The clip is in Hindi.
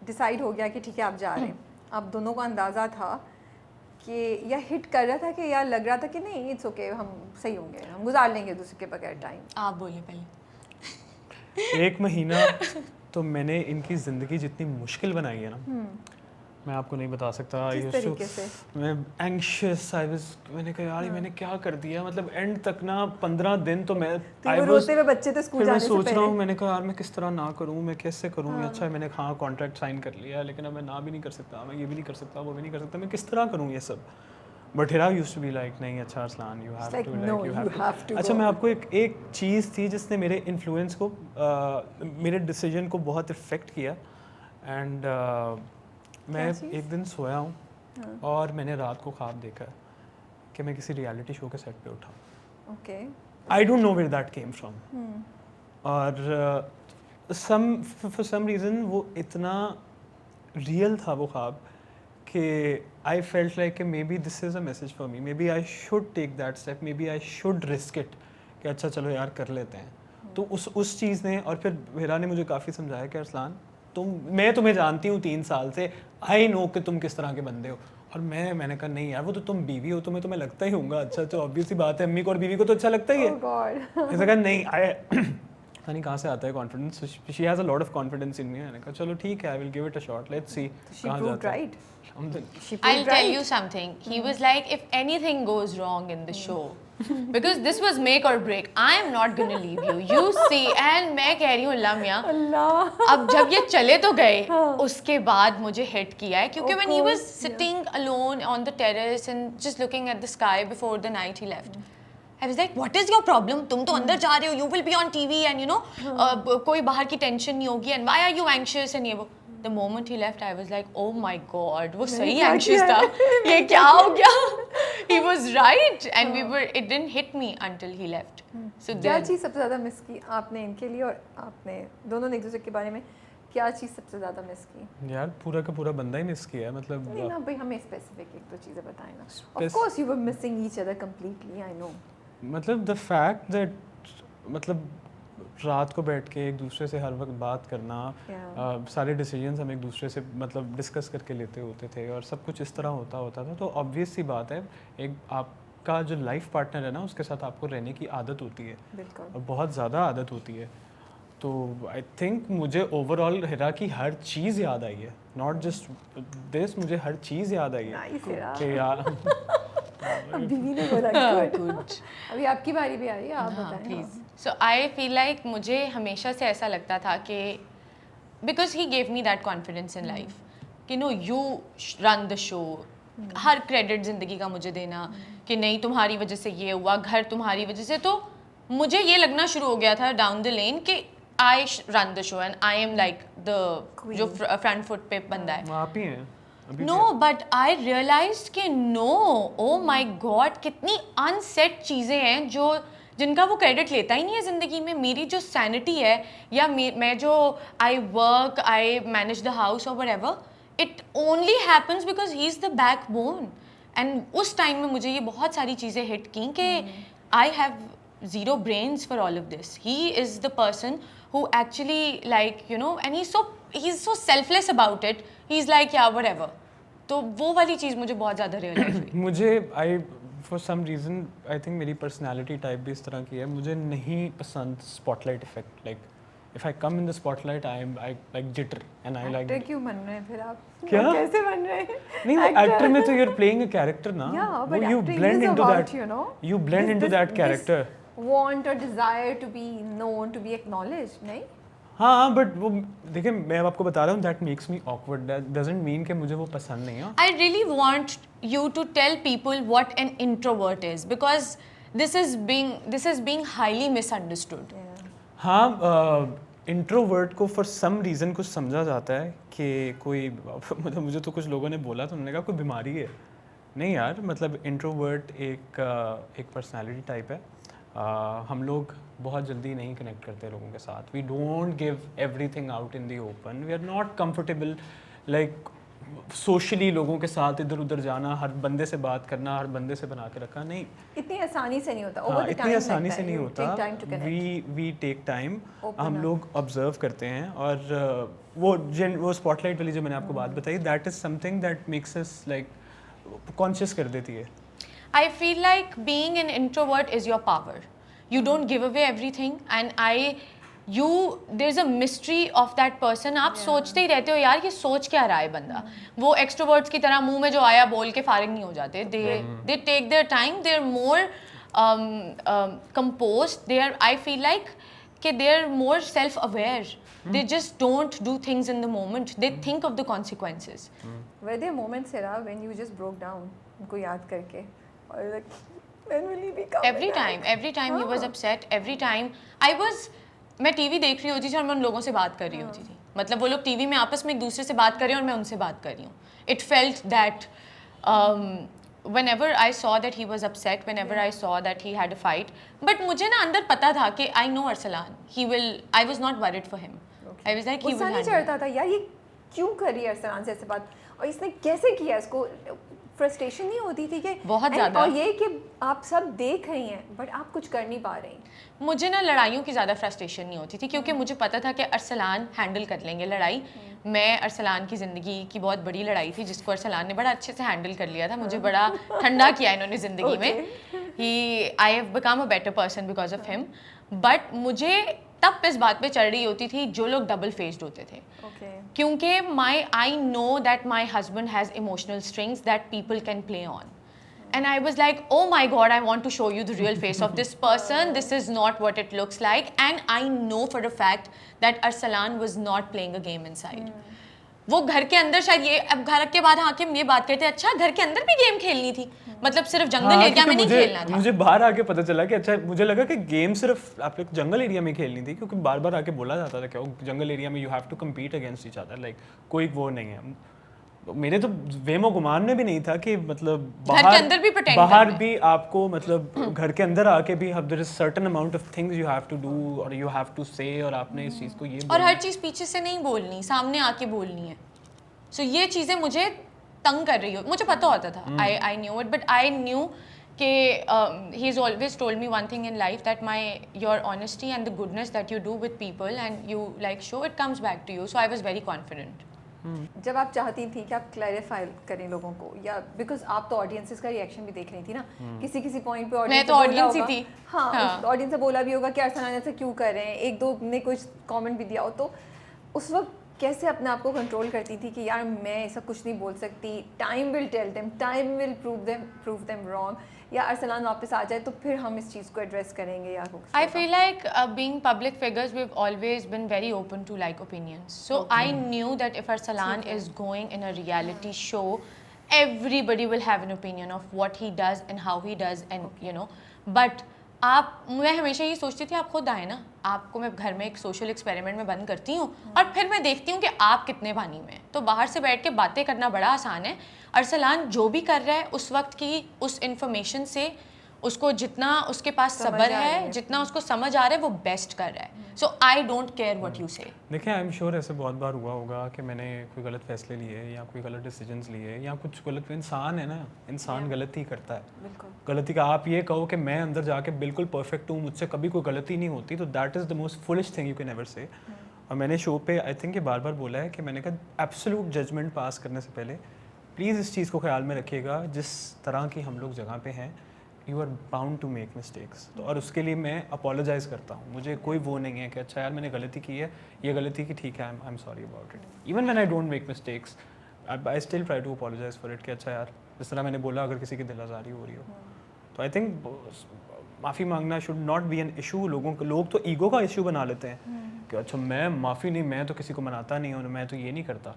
डिसाइड हो गया कि ठीक है आप जा रहे हैं, आप दोनों को अंदाज़ा था कि या हिट कर रहा था कि या लग रहा था कि नहीं इट्स ओके, हम सही होंगे, हम गुजार लेंगे दूसरे के बगैर टाइम? आप बोलिए पहले। 1 महीना तो मैंने इनकी ज़िंदगी जितनी मुश्किल बनाई है ना, मैं आपको नहीं बता सकता। किस तरीके से? मैं एंग्शियस आई वाज, मैंने कहा यार मैंने क्या कर दिया, मतलब एंड तक ना 15 दिन तो मैं तो वो रोते हुए बच्चे थे स्कूल फिर मैं जाने से सोच रहा हूँ, पहले। मैंने कहा यार मैं किस तरह ना करूँ, मैं कैसे करूँ। अच्छा मैंने हाँ कॉन्ट्रैक्ट साइन कर लिया, लेकिन अब मैं ना भी नहीं कर सकता, मैं ये भी नहीं कर सकता, वो भी नहीं कर सकता, मैं किस तरह करूँ ये सब। But Hira used to be like नहीं अच्छा Arsalan you have to, like you have to. अच्छा मैं आपको एक चीज़ थी जिसने मेरे इन्फ्लुएंस को मेरे डिसीजन को बहुत इफ़ेक्ट किया। एंड मैं एक दिन सोया हूँ और मैंने रात को ख्वाब देखा कि मैं किसी रियलिटी शो के सेट पे उठा। Okay. I don't know where that came from, और फॉर सम रीज़न वो इतना रियल था वो ख्वाब कि I felt like maybe this is a message for me, maybe I should take that step, maybe I should risk it, कि अच्छा चलो यार कर लेते हैं। तो उस चीज़ ने, और फिर हिरा ने मुझे काफ़ी समझाया कि अरसलान मैं तुम्हें जानती हूँ 3 साल से, आई नो कि तुम किस तरह के बंदे हो। और मैंने कहा नहीं यार वो तो तुम बीवी हो, तुम्हें लगता ही होगा अच्छा, तो ऑब्वियस सी बात है, अम्मी को और बीवी को तो अच्छा लगता ही है। Oh God. ऐसा कहा नहीं पता नहीं कहाँ से आता है confidence, she has a lot of confidence in me. मैंने कहा चलो ठीक है, I will give it a shot, let's see She कहाँ proved जाता है। right. She I'll proved tell right. you something. He was like, if anything goes wrong in the show, because this was make or break, I am not gonna leave you. You see, and मैं कह रही हूँ अल्लाह मियाँ, अल्लाह। अब जब ये चले तो गए, उसके बाद मुझे हिट किया है, क्योंकि Of when he was course, sitting alone on the terrace and just looking at the sky before the night he left, I was like, what is your problem? तुम तो अंदर जा रहे हो, you will be on TV and you know, कोई बाहर की टेंशन नहीं होगी, and why are you anxious and ये वो. The moment he left, I was like, oh my God, वो सही क्या anxious किया था, ये क्या हो गया? He was right, and it didn't hit me until he left. So क्या then, चीज़ सबसे ज़्यादा मिस की आपने इनके लिए, और आपने दोनों ने एक दूसरे के बारे में क्या चीज़ सबसे ज़्यादा मिस की? यार पूरा का पूरा बंदा ही मिस किया है, मतलब नहीं ना भाई, हमें स्पेसिफिक एक दो चीज़ें बताएं ना। Of Spec- course you were missing each other completely, I know. मतलब द फैक्ट दैट, मतलब रात को बैठ के एक दूसरे से हर वक्त बात करना, सारे डिसीजंस हम एक दूसरे से मतलब डिस्कस करके लेते होते थे, और सब कुछ इस तरह होता था। तो ऑब्वियस सी बात है, एक आपका जो लाइफ पार्टनर है ना, उसके साथ आपको रहने की आदत होती है, बिल्कुल। और बहुत ज़्यादा आदत होती है। तो आई थिंक मुझे ओवरऑल हिरा की हर चीज़ याद आई है, नॉट जस्ट दिस, मुझे हर चीज़ याद आई है Nice हिरा। कि यार बीवी ने बोला good. अभी आपकी बारी भी आ रही है, आप हाँ, बताएं। please. So I feel like मुझे हमेशा से ऐसा लगता था कि because he gave me that confidence in life कि no you run the show, her credit ज़िंदगी का मुझे देना कि नहीं तुम्हारी वजह से ये हुआ, घर तुम्हारी वजह से, तो मुझे ये लगना शुरू हो गया था डाउन द लेन कि I run the show and I am like the जो फ्रंट फुट पे बंदा है. आप ही हैं अभी No, but I realized कि no, oh my God, कितनी अनसेट चीज़ें हैं जो जिनका वो क्रेडिट लेता ही नहीं है ज़िंदगी में. मेरी जो सैनिटी है या मैं जो I work, I manage the house और whatever, it only happens because he is the backbone. And उस टाइम में मुझे ये बहुत सारी चीज़ें हिट की कि I have zero brains for all of this. He is the person who actually like you know, and he's so selfless about it. He's like yeah whatever. तो वो वाली चीज़ मुझे बहुत ज़्यादा रियलाइज हुई. मुझे I for some reason I think मेरी पर्सनालिटी टाइप भी इस तरह की है, मुझे नहीं पसंद spotlight effect. Like if I come in the spotlight I like jitter and I actor like. क्यों बन रहे हैं फिर आप? क्या? कैसे बन रहे हैं? नहीं वो एक्टर में तो you are playing a character ना, Yeah, वो but you acting blend is into about, that, you know, you blend into that this character. want or desire to be known, to be acknowledged, नहीं? हाँ बट वो देखिए मैं अब आपको बता रहा हूँ that makes me awkward, that doesn't mean कि मुझे वो पसंद नहीं है. I really want you to tell people what an introvert is because this is being highly misunderstood. हाँ इंट्रोवर्ट को फॉर सम रीज़न कुछ समझा जाता है कि कोई मतलब मुझे तो कुछ लोगों ने बोला तो उन्होंने कहा कोई बीमारी है. नहीं यार, मतलब इंट्रोवर्ट एक पर्सनालिटी टाइप है. हम लोग बहुत जल्दी नहीं कनेक्ट करते लोगों के साथ. We don't give everything out in the open. We are not comfortable. Like socially लोगों के साथ इधर उधर जाना, हर बंदे से बात करना, हर बंदे से बना के रखा, नहीं इतनी आसानी से नहीं होता, हाँ, over the इतनी time आसानी लगता से है, नहीं you होता, take time to connect. We take time, Open हम up. लोग ऑब्जर्व करते हैं, और वो स्पॉटलाइट वाली जो मैंने आपको बात बताई, that is something that makes us like conscious कर देती है. I feel like being an introvert is your power. You don't give away everything, and there's a mystery of that person. आप सोचते ही रहते हो यार ये सोच क्या रहा है बंदा. वो extroverts की तरह मुंह में जो आया बोल के फारिग नहीं हो जाते. They take their time. They're more composed. I feel like कि they're more self-aware. They just don't do things in the moment. They think of the consequences. Were there moments, Sarah, when you just broke down, उनको याद करके, और like, when will he be coming Every time he was upset, every time मैं टीवी देख रही होती थी और मैं उन लोगों से बात कर रही होती थी. मतलब वो लोग टीवी में आपस में एक दूसरे से बात कर रहे हैं और मैं उनसे बात कर रही हूँ. It felt that whenever I saw that he was upset, whenever I saw that he had a fight, but मुझे ना अंदर पता था कि I know Arsalan, I was not worried for him. I was like he will गुस्सा नहीं handle it. चढ़ता था यार, ये क्यों कर रही है अरसलान से ऐसे बात, और इसने कैसे किया, इसको फ्रस्ट्रेशन नहीं होती थी कि बहुत and- ज़्यादा. और ये कि आप सब देख रही हैं बट आप कुछ कर नहीं पा रही. मुझे ना लड़ाइयों की ज़्यादा फ्रस्ट्रेशन नहीं होती थी क्योंकि मुझे पता था कि अरसलान हैंडल कर लेंगे लड़ाई. मैं अरसलान की ज़िंदगी की बहुत बड़ी लड़ाई थी जिसको अरसलान ने बड़ा अच्छे से हैंडल कर लिया था. मुझे बड़ा ठंडा किया इन्होंने ज़िंदगी में. I have become a better person because of him. But मुझे तब इस बात पे चढ़ रही होती थी जो लोग डबल फेस्ड होते थे. ओके क्योंकि I know that my husband has emotional strings that people can play on. And I was like, oh my God, I want to show you the real face of this person. This is not what it looks like. And I know for a fact that Arsalan was not playing a game inside. वो घर के अंदर शायद ये अब घर के बाद आके ये बात करते अच्छा घर के अंदर भी गेम खेलनी थी. मतलब सिर्फ जंगल एरिया में नहीं खेलना था. मुझे बाहर आके पता चला कि अच्छा मुझे लगा कि गेम सिर्फ आप लोग जंगल एरिया में खेलनी थी क्योंकि बार बार आके बोला जाता था कि जंगल एरिया में you have to compete against each other. Like कोई वो नहीं है. मेरे तो वेमो गुमान में भी नहीं था कि मतलब घर के अंदर भी pretend बाहर करना भी आपको मतलब घर के अंदर आके भी there is certain amount of things you have to do और यू हैव टू से और आपने इस चीज़ को ये और हर चीज़ पीछे से नहीं बोलनी, सामने आके बोलनी है. सो ये चीज़ें मुझे तंग कर रही हो. मुझे पता होता था. I knew it but I knew कि he is always told me one thing in life that your honesty and the goodness that you do with people and you like show it comes back to you. So I was very confident. जब आप चाहती थी कि आप क्लैरिफाई करें लोगों को, या बिकॉज आप तो ऑडियंसेस का रिएक्शन भी देख रही थी ना, किसी पॉइंट पे मैं तो ऑडियंस ही थी. हाँ, ऑडियंस से बोला भी होगा कि अरसलान ऐसे क्यों कर रहे हैं, एक दो ने कुछ कमेंट भी दिया हो, तो उस वक्त कैसे अपने आप को कंट्रोल करती थी कि यार मैं ऐसा कुछ नहीं बोल सकती, time will tell them, time will prove them wrong, या अरसलान वापस आ जाए तो फिर हम इस चीज़ को एड्रेस करेंगे. या I feel like being public figures, we've always been very open to like opinions. So I knew that if Arsalan is going in a reality show, everybody will have an opinion of what he does and how he does, and you know. But मैं हमेशा ये सोचती थी आप खुद आए ना, आपको मैं घर में एक सोशल एक्सपेरिमेंट में बंद करती हूँ और फिर मैं देखती हूँ कि आप कितने पानी में. तो बाहर से बैठ के बातें करना बड़ा आसान है. अरसलान जो भी कर रहा है उस वक्त की उस इंफॉर्मेशन से उसको जितना उसके पास सब्र है, जितना उसको समझ आ रहा है वो बेस्ट कर रहा है. So I don't care what you say. देखिए आई एम श्योर ऐसे बहुत बार हुआ होगा कि मैंने कोई गलत फैसले लिए या कोई गलत डिसीजंस लिए या कुछ गलत. इंसान है ना, इंसान गलती करता है. गलती का आप ये कहो कि मैं अंदर जाके बिल्कुल परफेक्ट हूँ, मुझसे कभी कोई गलती नहीं होती, तो that is the most foolish thing you can ever से. और मैंने शो पे आई थिंक ये बार बार बोला है कि मैंने कहा एब्सोल्यूट जजमेंट पास करने से पहले प्लीज़ इस चीज़ को ख्याल में रखिएगा, जिस तरह की हम लोग जगह पे हैं you are bound to make mistakes. तो और उसके लिए मैं अपोलोजाइज़ करता हूँ. मुझे कोई वो नहीं है कि अच्छा यार मैंने गलती की है, ये गलती की, ठीक है I am sorry about it. Even when I don't make mistakes I still try to apologise for it कि अच्छा यार जिस तरह मैंने बोला अगर किसी की दिल आज़ारी हो रही हो तो आई थिंक माफ़ी मांगना should not be an issue. लोग तो ईगो का इशू बना लेते हैं कि अच्छा मैं माफ़ी नहीं, मैं तो किसी को मनाता नहीं हूँ, मैं तो ये नहीं करता.